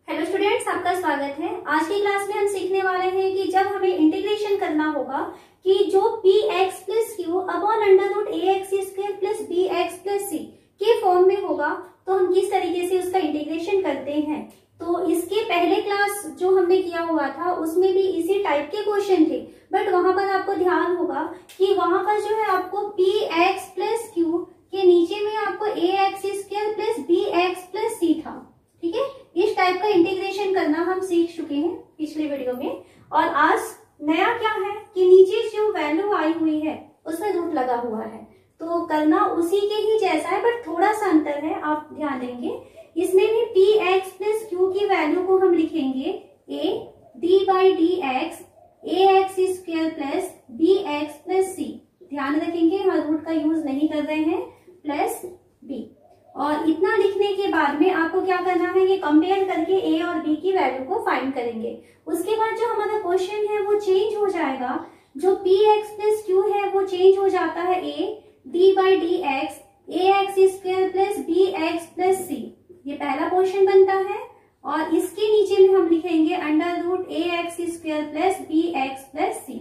Hello students, आपका स्वागत है। आज की क्लास में हम सीखने वाले हैं कि जब हमें इंटीग्रेशन करना होगा कि जो px plus Q upon under root A X square plus B X plus C के फॉर्म में होगा, तो हम किस तरीके से उसका इंटीग्रेशन करते हैं। तो इसके पहले क्लास जो हमने किया हुआ था उसमें भी इसी टाइप के क्वेश्चन थे, बट वहां पर आपको ध्यान होगा कि वहां पर जो है आपको px प्लस क्यू के नीचे में आपको A X square plus B X plus C था। ठीक है, इस टाइप का इंटीग्रेशन करना हम सीख चुके हैं पिछले वीडियो में। और आज नया क्या है कि नीचे जो वैल्यू आई हुई है उसमें रूट लगा हुआ है, तो करना उसी के ही जैसा है, बट थोड़ा सा अंतर है, आप ध्यान देंगे। इसमें भी पी एक्स प्लस क्यू की वैल्यू को हम लिखेंगे A D by D X A X square plus B X plus C. ध्यान रखेंगे, हम रूट का यूज नहीं कर रहे हैं, प्लस बी। और इतना लिखने के बाद में आपको क्या करना है, ये कंपेयर करके ए और बी की वैल्यू को फाइंड करेंगे। उसके बाद जो हमारा क्वेश्चन है वो चेंज हो जाएगा, जो पी एक्स प्लस क्यू है वो चेंज हो जाता है A D by D X A X square plus B X plus C. ये पहला क्वेश्चन बनता है और इसके नीचे में हम लिखेंगे under root A X square plus B X plus C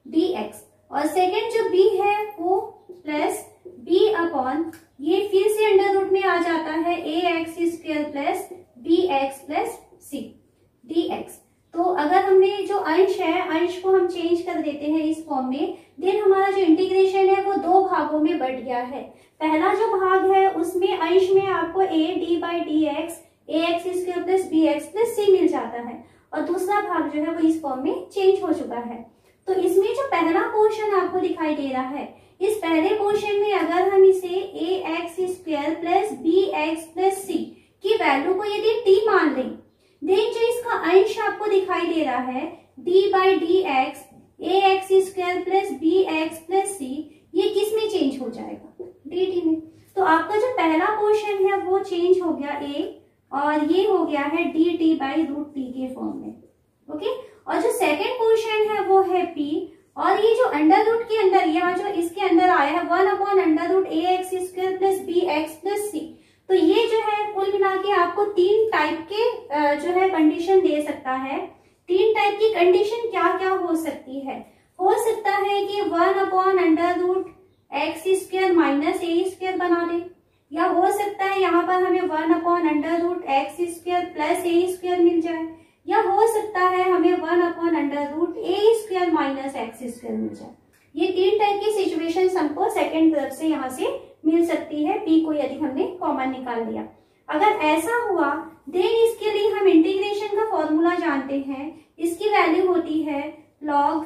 D X. और सेकेंड जो बी है वो प्लस बी अपॉन ये फिर से अंडर रूट में आ जाता है A X square plus B X plus C D X. तो अगर हमने जो अंश है, अंश को हम चेंज कर देते हैं इस फॉर्म में, देन हमारा जो इंटीग्रेशन है वो दो भागों में बट गया है। पहला जो भाग है उसमें अंश में आपको A D by D X A X square plus B X plus C मिल जाता है, और दूसरा भाग जो है वो इस फॉर्म में चेंज हो चुका है। तो इसमें जो पहला पोर्शन आपको दिखाई दे रहा है, इस पहले पोर्शन में अगर हम इसे A X square plus B X plus C की वैल्यू को यदि टी मान लें, देन जो इसका अंश आपको दिखाई दे रहा है D by D X A X square plus B X plus C, ये किस में चेंज हो जाएगा, डी टी में। तो आपका जो पहला पोर्शन है वो चेंज हो गया ए, और ये हो गया है D T by root T के फॉर्म में। ओके, और जो सेकेंड पोर्शन है वो है पी, और ये जो अंडर रूट के अंदर यहाँ जो इसके अंदर आया है one upon under root A X square plus B X plus C. तो ये जो है कुल मिला के आपको तीन टाइप के जो है कंडीशन दे सकता है। तीन टाइप की कंडीशन क्या क्या हो सकती है? हो सकता है कि one upon under root X square minus A square बना दे, या हो सकता है यहाँ पर हमें one upon under root X square plus A square मिल जाए, या हो सकता है हमें one upon under root A square minus X square मिल जाए। ये तीन टाइप की सिचुएशन हमको सेकेंड तरफ से यहाँ से मिल सकती है, पी को यदि हमने कॉमन निकाल लिया। अगर ऐसा हुआ देन इसके लिए हम इंटीग्रेशन का फॉर्मूला जानते हैं। इसकी वैल्यू होती है log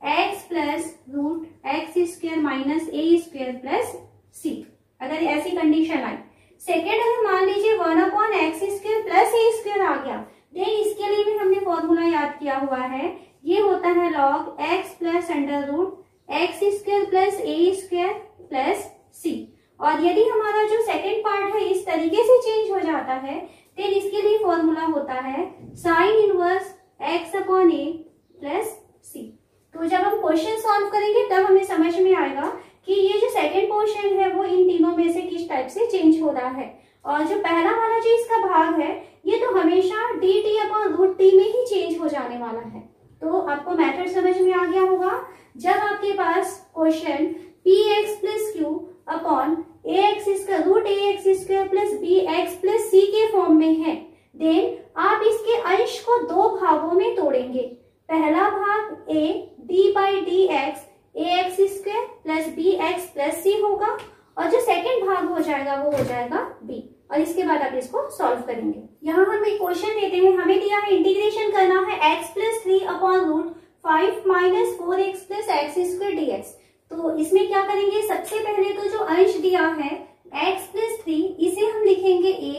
X plus root X square minus A square plus C. अगर ऐसी कंडीशन आई, सेकेंड अगर मान लीजिए one upon X square plus A square आ गया, देन इसके लिए भी हमने फॉर्मूला याद किया हुआ है, ये होता है log X plus under root X square plus A square plus C. और यदि हमारा जो सेकंड पार्ट है इस तरीके से चेंज हो जाता है, देन इसके लिए फॉर्मूला होता है साइन इनवर्स एक्स अपॉन ए प्लस सी। तो जब हम क्वेश्चन सॉल्व करेंगे तब हमें समझ में आएगा कि ये जो सेकेंड पोर्शन है वो इन तीनों में से किस टाइप से चेंज हो रहा है। और जो पहला वाला जो इसका भाग है ये तो हमेशा D T upon root T में ही चेंज हो जाने वाला है। तो आपको मेथड समझ में आ गया होगा। जब आपके पास question P X plus Q upon A X square root A X square plus B X plus C के फॉर्म में है, देन आप इसके अंश को दो भागों में तोड़ेंगे। पहला भाग A D by D X A X square plus B X plus C होगा, और जो सेकेंड भाग हो जाएगा वो हो जाएगा बी, और इसके बाद आप इसको सॉल्व करेंगे। यहाँ हम एक क्वेश्चन देते हैं, हमें दिया है इंटीग्रेशन करना है X plus three upon root five minus four X plus X square D X. तो इसमें क्या करेंगे, सबसे पहले तो जो अंश दिया है एक्स प्लस थ्री, इसे हम लिखेंगे A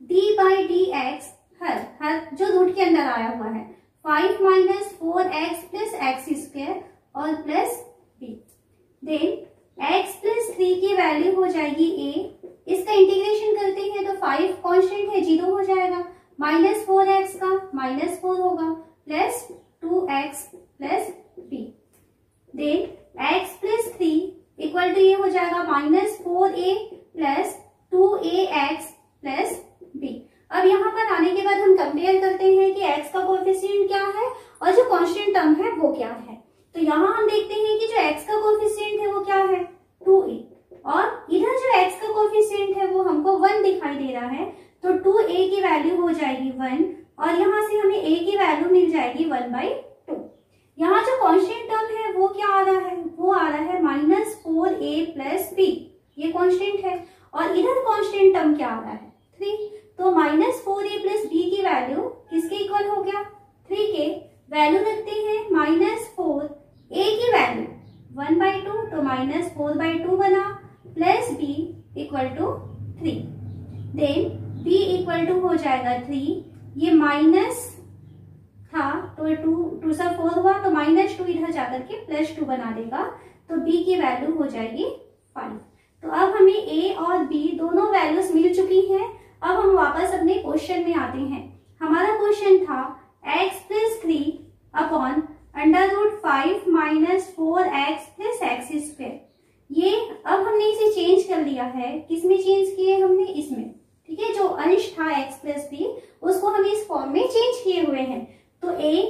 D by D X हर जो रूट के अंदर आया हुआ है five minus four X plus X square और plus B. Then x plus three की वैल्यू हो जाएगी a, इसका इंटीग्रेशन करते हैं तो 5 कांस्टेंट है 0 हो जाएगा, माइनस 4x का माइनस 4 होगा plus 2x plus b। Then x plus three equal to ये हो जाएगा minus 4a plus 2ax plus b। अब यहाँ पर आने के बाद हम कंपेयर वो क्या है। तो यहाँ हम देखते हैं कि जो x का कोफिशिएंट है वो क्या है 2a, और इधर जो x का कोफिशिएंट है वो हमको 1 दिखाई दे रहा है। तो 2a की वैल्यू हो जाएगी 1, और यहाँ से हमें a की वैल्यू मिल जाएगी 1/2। यहाँ जो कांस्टेंट टर्म है वो क्या आ रहा है, वो आ रहा है -4a + b, ये कांस्टेंट है। और इधर कांस्टेंट टर्म क्या आ रहा है 3। तो -4a + b की वैल्यू किसके इक्वल हो गया 3 के। वैल्यू रखते हैं -4, a की वैल्यू 1/2, तो -4/2 बना, प्लस b = 3। देन b = हो जाएगा 3, ये माइनस था तो 2 से 4 हुआ, तो -2 इधर जाकर के +2 बना देगा, तो b की वैल्यू हो जाएगी 5। तो अब हमें a और b दोनों वैल्यूज मिल चुकी हैं। अब हम वापस अपने क्वेश्चन में आते हैं। हमारा क्वेश्चन था x + 3 अपॉन √5 - 4x + x²। ये अब हमने इसे चेंज कर लिया है, किसमें चेंज किए हमने, इसमें, ठीक है। जो अंश था x + b उसको हम इस फॉर्म में चेंज किए हुए हैं। तो a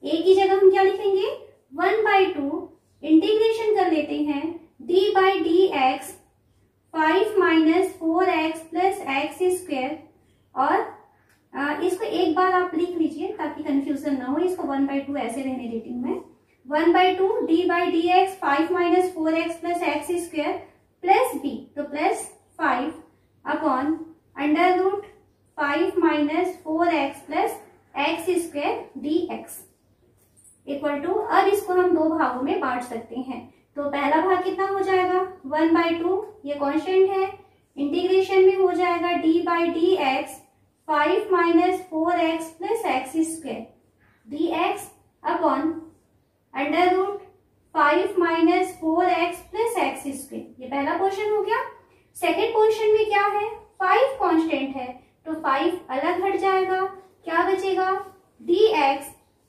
की जगह हम क्या लिखेंगे 1/2, इंटीग्रेशन कर लेते हैं d/dx 5 - 4x + x²। और इसको एक बार आप लिख लीजिए ताकि कंफ्यूजन ना हो, इसको 1/2 ऐसे रहने देती हूँ मैं। 1/2 d/dx 5 - 4x + x² plus b, तो +5 upon √5 - 4x + x² dx equal to, अब इसको हम दो भागों में बांट सकते हैं। तो पहला भाग कितना हो जाएगा 1/2, ये कांस्टेंट है, इंटीग्रेशन में हो जाएगा d/dx 5 - 4x + x² dx upon √5 - 4x + x²। ये पहला क्वेश्चन हो गया। सेकेंड क्वेश्चन में क्या है 5 कांस्टेंट है, तो 5 अलग हट जाएगा, क्या बचेगा dx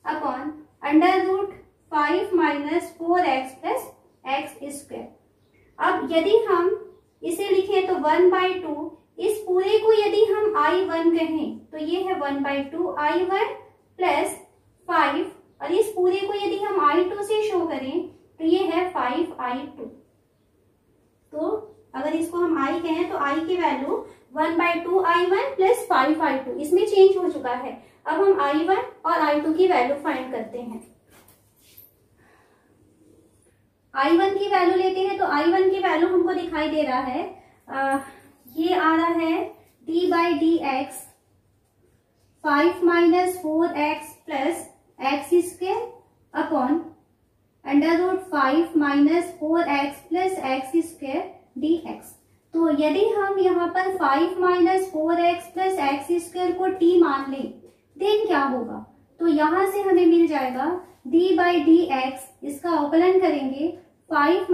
अपॉन √5 - 4x + x²। अब यदि हम इसे लिखें तो 1/2, इस पूरे को यदि हम I1 कहें तो ये है 1/2 I1 प्लस 5, और इस पूरे को यदि हम I2 से शो करें तो ये है 5 I2। तो अगर इसको हम I कहें तो I की वैल्यू 1/2 I1 प्लस 5 I2, इसमें चेंज हो चुका है। अब हम I1 और I2 की वैल्यू फाइंड करते हैं। I1 की वैल्यू लेते हैं, तो I1 की वैल्यू हमको दिखाई दे रहा है, ये आ रहा है d/dx 5 - 4x + x² upon √5 - 4x + x² dx। तो यदि हम यहाँ पर 5 - 4x + x² को t मान लें, देन क्या होगा, तो यहाँ से हमें मिल जाएगा d/dx, इसका अवकलन करेंगे 5 -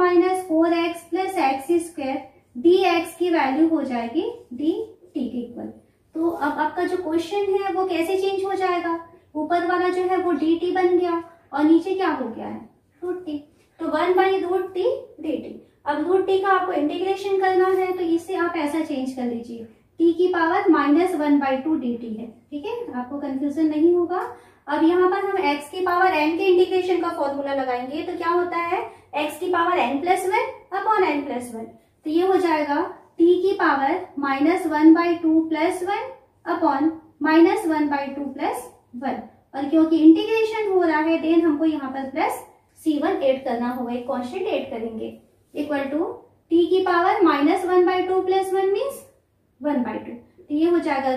4x + x² dx की वैल्यू हो जाएगी dt के इक्वल। तो अब आपका जो क्वेश्चन है वो कैसे चेंज हो जाएगा, ऊपर वाला जो है वो dt बन गया और नीचे क्या हो गया है √t, तो 1/√t dt। अब √t का आपको इंटीग्रेशन करना है, तो इससे आप ऐसा चेंज कर लीजिए t की पावर -1/2 dt है, ठीक है, आपको कंफ्यूजन नहीं होगा। अब यहाँ पर हम x की पावर n के इंटीग्रेशन का फॉर्मूला लगाएंगे, तो क्या होता है x की पावर n+1 अपॉन n+1, तो ये हो जाएगा t की पावर -1/2 + 1 अपॉन -1/2 + 1, और क्योंकि इंटीग्रेशन हो रहा है देन हमको यहाँ पर +c1 ऐड करना होगा, एक कांस्टेंट ऐड करेंगे, इक्वल टू t की पावर -1/2 + 1 मीन्स 1/2, तो ये हो जाएगा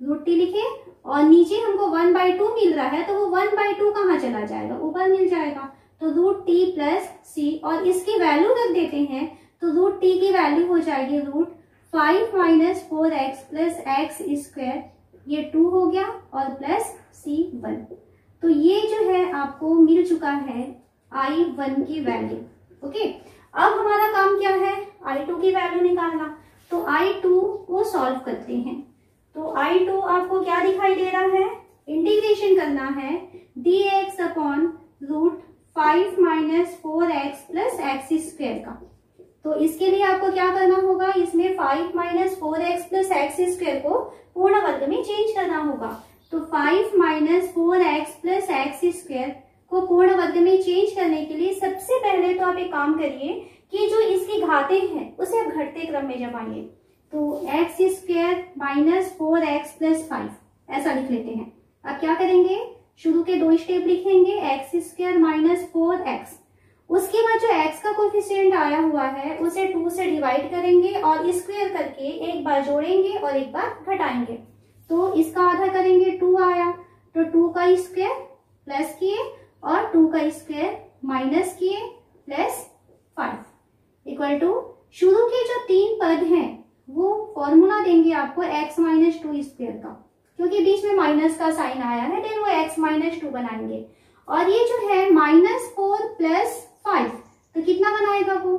√t लिखे, और नीचे हमको 1/2 मिल रहा है, तो वो 1/2 कहाँ चला जाएगा, ऊपर मिल जाएगा, तो √t + c, और इसकी वैल्यू रख देते हैं, तो √t की वैल्यू हो जाएगी √5 - 4x + x², ये 2 हो गया, और प्लस c1। तो ये जो है आपको मिल चुका है I1 की वैल्यू। ओके, अब हमारा काम क्या है I2 की वैल्यू निकालना। तो I2 को सॉल्व करते हैं। तो I2 आपको क्या दिखाई दे रहा है, इंटीग्रेशन करना है dx अपॉन √5 - 4x + x² का। तो इसके लिए आपको क्या करना होगा, इसमें 5 - 4x + x² को पूर्ण वर्ग में चेंज करना होगा। तो 5 minus 4x plus X square को पूर्ण वर्ग में चेंज करने के लिए सबसे पहले तो आप एक काम करिए कि जो इसकी घातें हैं उसे आप घटते क्रम में जमाइए। तो x square minus 4x plus 5 ऐसा लिख लेते हैं। अब क्या करेंगे, शुरू के 2 स्टेप लिखेंगे, एक्स स्क्वायर माइनस 4x, उसके बाद जो x का कोफिशिएंट आया हुआ है उसे 2 से डिवाइड करेंगे और स्क्वायर करके एक बार जोड़ेंगे और एक बार घटाएंगे। तो इसका आधा करेंगे, 2 आया, तो 2 का स्क्वायर प्लस किए और 2 का स्क्वायर माइनस किए प्लस 5 इक्वल टू शुरू के जो 3 पद हैं वो फॉर्मूला देंगे आपको x माइनस 2 स्क्वायर का, क्योंकि बीच में माइनस का साइन आया है, देन वो x माइनस 2 बनाएंगे। और ये जो है माइनस 4 प्लस 5, तो कितना बनाएगा वो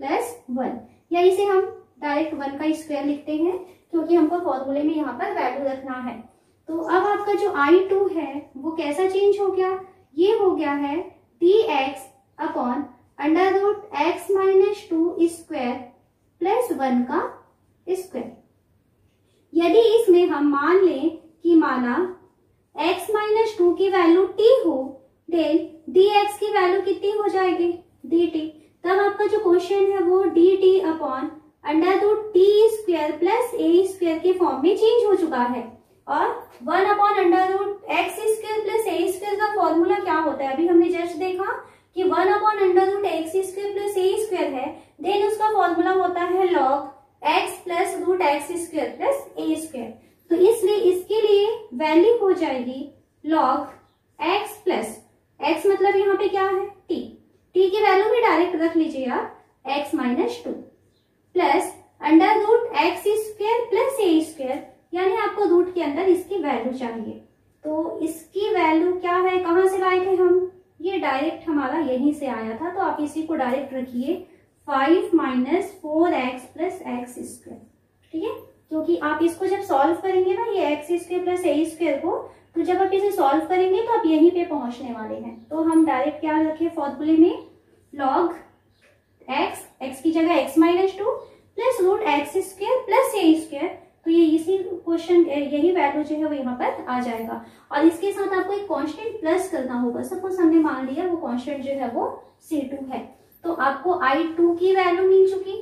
प्लस 1, या इसे हम डायरेक्ट 1 का स्क्वायर लिखते हैं क्योंकि हमको फॉर्मूले में यहाँ पर वैल्यू रखना है। तो अब आपका जो I2 है वो कैसा चेंज हो गया, ये हो गया है dx upon under root x minus 2 square plus 1 का स्क्वायर। यदि इसमें हम मान लें कि माना x माइनस 2 की वैल्यू t हो, देन dx की वैल्यू कितनी हो जाएगी dt, तब आपका जो क्वेश्चन है वो dt upon under root T square plus A square के फॉर्म में चेंज हो चुका है। और 1 upon under root X square plus A square का फॉर्मूला क्या होता है, अभी हमने जस्ट देखा कि 1 upon under root X square plus A square है, देन उसका फॉर्मूला होता है log X plus root X square plus A square. तो इसलिए इसके लिए वैल्यू हो जाएगी लॉग एक्स प्लस एक्स मतलब यहाँ पे क्या है टी की वैल्यू भी डायरेक्ट रख लीजिए आप X minus 2 plus under root X square plus A square, यानी आपको रूट के अंदर इसकी वैल्यू चाहिए। तो इसकी वैल्यू क्या है, कहाँ से लाए थे हम, ये डायरेक्ट हमारा यहीं से आया था, तो आप इसी को डायरेक्ट रखिए 5 minus 4x plus X square, ठीक है। क्योंकि आप इसको जब सॉल्व करेंगे ना, ये x square plus A square को, तो जब आप इसे सॉल्व करेंगे तो आप यहीं पे पहुंचने वाले हैं। तो हम डायरेक्ट क्या रखे फॉर्मूले में, लॉग एक्स की जगह X minus 2 plus root X square plus A square, तो ये इसी क्वेश्चन यही वैल्यू जो है वो यहाँ पर आ जाएगा। और इसके साथ आपको एक कांस्टेंट प्लस करना होगा, सपोज हमने मान लिया वो कांस्टेंट जो है वो C2 है, तो आपको I2 की वैल्यू मिल चुकी,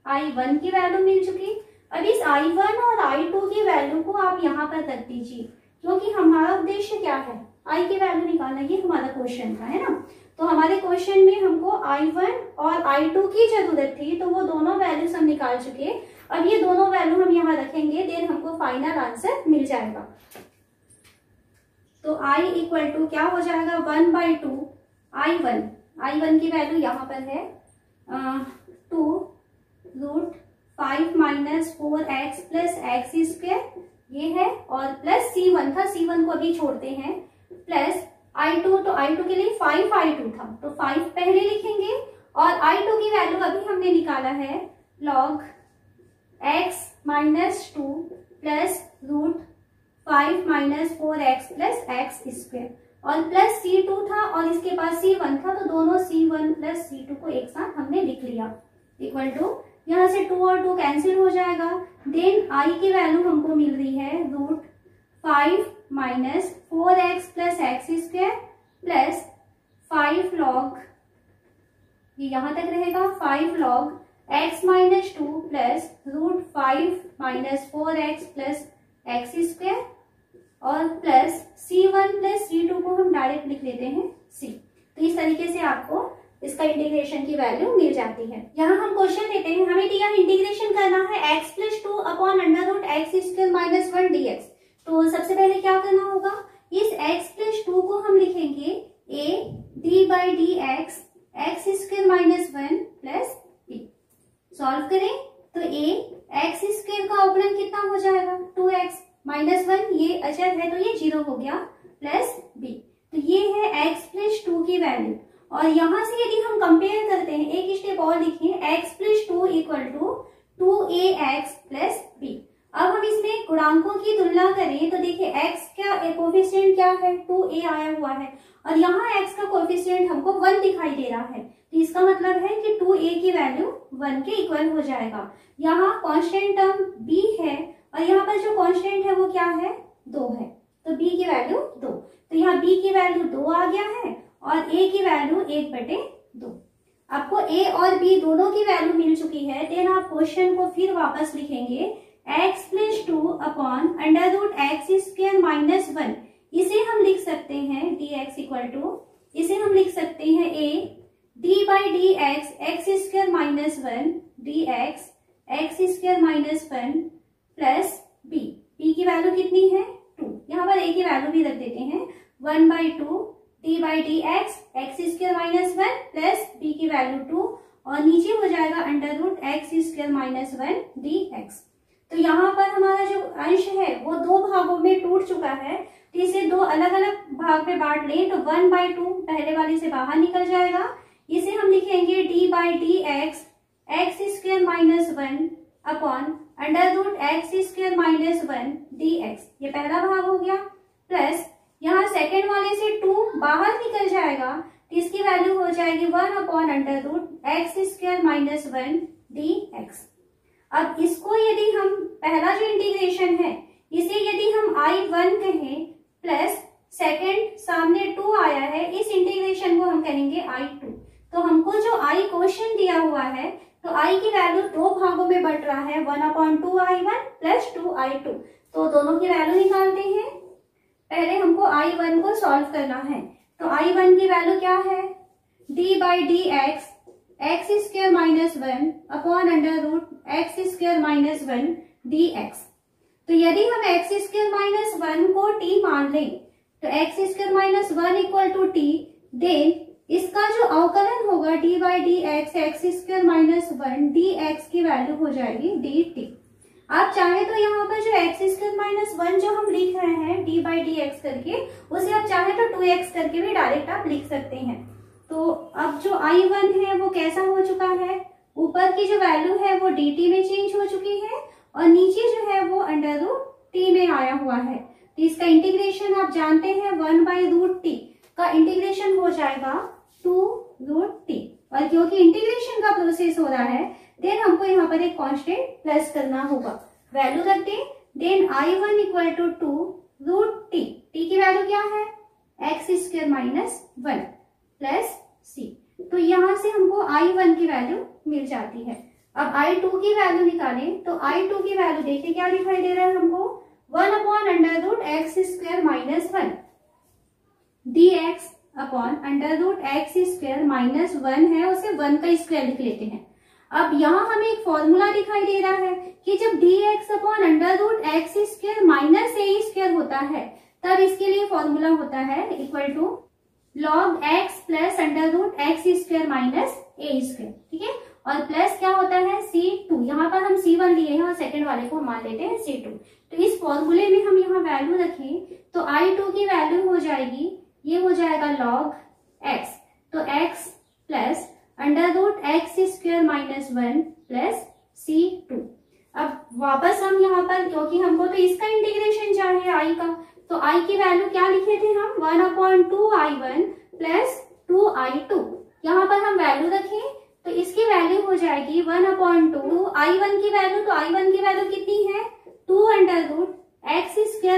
I1 की वैल्यू मिल चुकी। अब इस I1 और I2 की वैल्यू को आप यहाँ पर रख दीजिए, क्योंकि हमारा उद्देश्य क्या है, I की वैल्यू निकालना, ये हमारा क्वेश्चन था, है ना। तो हमारे क्वेश्चन में हमको I1 और I2 की जरूरत थी, तो वो दोनों वैल्यूज हम निकाल चुके। अब ये दोनों वैल्यू हम यहाँ रखेंगे, देन हमको फाइनल आंसर मिल जाएगा। तो I इक्वल टू क्या हो जाएगा 1/2 I1 की वैल्यू यहाँ पर है 2 root 5 minus 4x plus X square, ये है, और प्लस C1 था, C1 को अभी छोड़ते हैं, प्लस I2, तो I2 के लिए 5 I2 था, तो 5 पहले लिखेंगे, और I2 की वैल्यू अभी हमने निकाला है log x minus 2 plus root 5 minus 4x plus X square, और प्लस C2 था और इसके पास C1 था, तो दोनों C1 प्लस C2 को एक साथ हमने लिख लिया इक्वल टू, यहाँ से 2 और 2 कैंसिल हो जाएगा, देन I की वैल्यू हमको मिल रही है root 5 minus 4x plus X square plus 5 log, ये यहाँ तक रहेगा 5 log x minus 2 plus root 5 minus 4x plus X square, और प्लस C1 प्लस C2 को हम डायरेक्ट लिख लेते हैं C। तो इस तरीके से आपको इसका इंटीग्रेशन की वैल्यू मिल जाती है। यहाँ हम क्वेश्चन देते हैं, हमें दिया इंटीग्रेशन करना है x plus 2 upon under root X square minus 1 dx। तो सबसे पहले क्या करना होगा, इस x प्लस 2 को हम लिखेंगे a d/dx x square minus 1 plus b। Solve करें तो a एक्स स्क्वायर का अवकलन कितना हो जाएगा 2x माइनस 1, ये अचर है तो ये 0 हो गया, प्लस b। तो ये है x प्लस 2 की वैल्यू, और यहाँ से यदि हम कंपेयर करते हैं, एक स्टेप और लिखें, x plus 2 equal to 2ax plus b। अब हम इसमें गुणांकों की तुलना करें तो देखिए x का कोफिशिएंट क्या है 2a आया हुआ है, और यहाँ x का कोफिशिएंट हमको 1 दिखाई दे रहा है, तो इसका मतलब है कि 2a की वैल्यू 1 के इक्वल हो जाएगा। यहाँ कांस्टेंट टर्म b है, और यहाँ पर जो कांस्टेंट है वो क्या है 2 है, तो b की वैल्यू 2। तो यहाँ b की वैल्यू 2 आ गया है और a की वैल्यू 1/2। आपको a और b दोनों की वैल्यू मिल चुकी है। देन आप क्वेश्चन को फिर वापस लिखेंगे x + 2 अपॉन √x² - 1। इसे हम लिख सकते हैं dx इक्वल टू, इसे हम लिख सकते हैं a d/dx x² - 1 dx x² - 1 plus b। b की वैल्यू कितनी है 2। यहाँ पर a की वैल्यू भी रख देते हैं 1/2 d/dx x² - 1 प्लस b की वैल्यू 2 और नीचे हो जाएगा √x² - 1 dx। तो यहाँ पर हमारा जो अंश है वो 2 भागों में टूट चुका है। तो इसे 2 अलग अलग भाग में बांट लें तो 1/2 पहले वाले से बाहर निकल जाएगा। इसे हम लिखेंगे d/dx x² - 1 upon √x² - 1 dx। ये पहला भाग हो गया प्लस यहाँ सेकेंड वाले से 2 बाहर निकल जाएगा तो इसकी वैल्यू हो जाएगी 1/√x² - 1 dx। अब इसको यदि हम पहला जो इंटीग्रेशन है इसे यदि हम I1 कहें प्लस सेकेंड सामने 2 आया है, इस इंटीग्रेशन को हम कहेंगे I2। तो हमको जो I क्वेश्चन दिया हुआ है तो I की वैल्यू 2 भागों में बट रहा है 1/2I1 प्लस 2I2। तो दोनों की वैल्यू निकालते हैं। पहले हमको I1 को सॉल्व करना है। तो I1 की वैल्यू क्या है d/dx x² - 1 upon √x² - 1 dx। तो यदि हम x² - 1 को t मान लें तो x² - 1 equal to t, then इसका जो अवकलन होगा d/dx x² - 1 dx की वैल्यू हो जाएगी dt। आप चाहे तो यहाँ पर जो x² - 1 जो हम लिख रहे हैं d/dx करके, उसे आप चाहे तो 2x करके भी डायरेक्ट आप लिख सकते हैं। तो अब जो I1 है वो कैसा हो चुका है, ऊपर की जो वैल्यू है वो dt में चेंज हो चुकी है और नीचे जो है वो √t में आया हुआ है। तो इसका इंटीग्रेशन आप जानते हैं 1/√t का इंटीग्रेशन हो जाएगा 2√t। और क्योंकि इंटीग्रेशन का प्रोसेस हो रहा है देन हमको यहाँ पर एक कांस्टेंट प्लस करना होगा, वैल्यू रख दें। Then I1 equal to 2√t। t की वैल्यू क्या है x² - 1 प्लस c। तो यहाँ से हमको I1 की वैल्यू मिल जाती है। अब I2 की वैल्यू निकालें तो I2 की वैल्यू देखिए क्या दिखाई दे रहा है हमको 1/√x² - 1 dx अपॉन √x² - 1 है, उसे 1 का स्क्वायर लिख लेते हैं। अब यहाँ हमें एक फॉर्मूला दिखाई दे रहा है कि जब dx अपॉन √x² - a² होता है तब इसके लिए फॉर्मूला होता है equal to log x plus √x² - a²। ठीक है, और प्लस क्या होता है C2। यहाँ पर हम C1 लिए हैं और सेकंड वाले को मान लेते हैं C2। तो इस फॉर्मूले में हम यहाँ वैल्यू रखें तो I2 की वैल्यू हो जाएगी, ये हो जाएगा log x। तो x plus √x² - 1 plus C2। अब वापस हम यहाँ पर, क्योंकि हमको तो इसका इंटीग्रेशन चाहिए I का, तो I की वैल्यू क्या लिखे थे हम 1/2I1 प्लस 2I2। यहाँ पर हम वैल्यू रखें तो इसकी वैल्यू हो जाएगी 1/2I1 की वैल्यू, तो I1 की वैल्यू कितनी है 2√x² -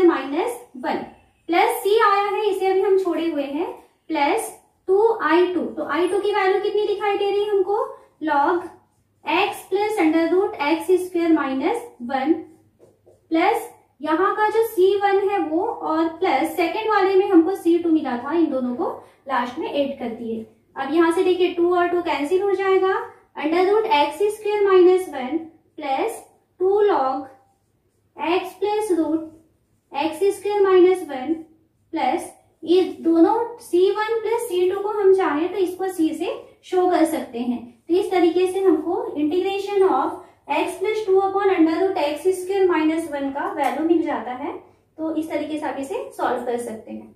1 प्लस C आया है, इसे अभी हम छोड़े हुए हैं, प्लस 2I2। तो I2 की वैल्यू कितनी दिखाई दे रही है हमको log x plus √x² - 1 plus यहाँ का जो C1 है वो और प्लस सेकेंड वाले में हमको C2 मिला था, इन दोनों को लास्ट में ऐड कर दिए। अब यहाँ से देखिए 2 और 2 कैंसिल हो जाएगा, √x² - 1 plus 2 log x plus √x² - 1 plus ये दोनों C1 प्लस C2 को हम चाहें तो इसको C से शो कर सकते हैं। तो इस तरीके से हमको integration of x plus 2 upon √x² - 1 का वैल्यू मिल जाता है। तो इस तरीके से आप इसे सॉल्व कर सकते हैं।